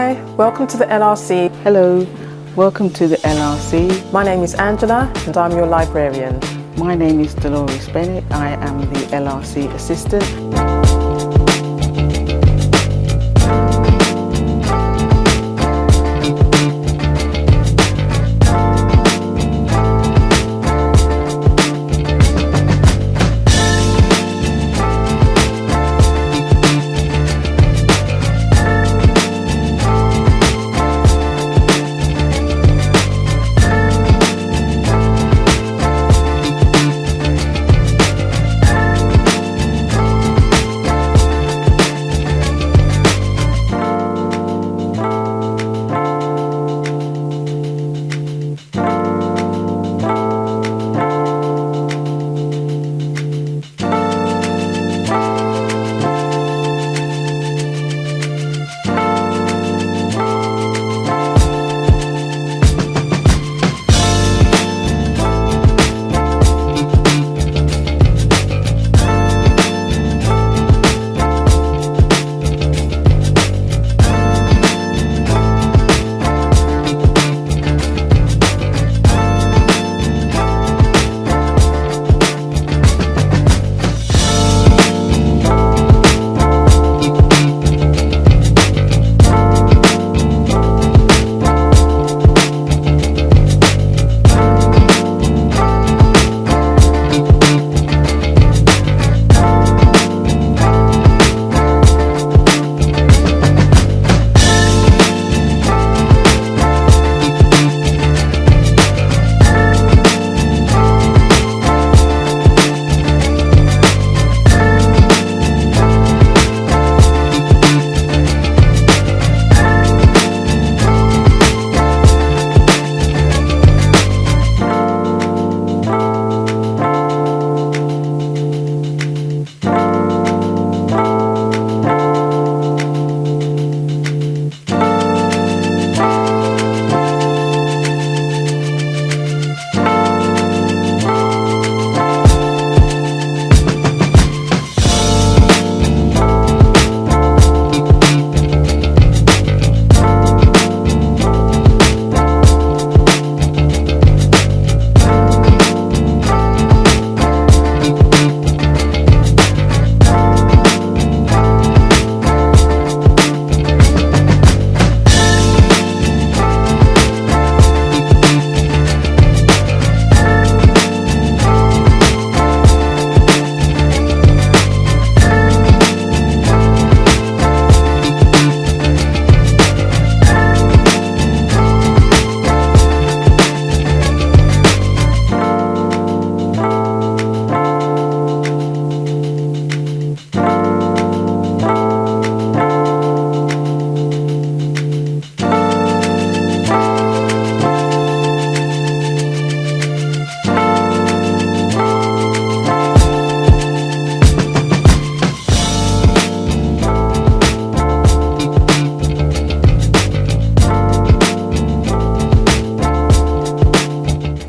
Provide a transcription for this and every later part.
Hi, welcome to the LRC. Hello, welcome to the LRC. My name is Angela and I'm your librarian. My name is Dolores Bennett. I am the LRC assistant.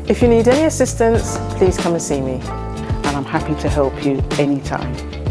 If you need any assistance, please come and see me. And I'm happy to help you anytime.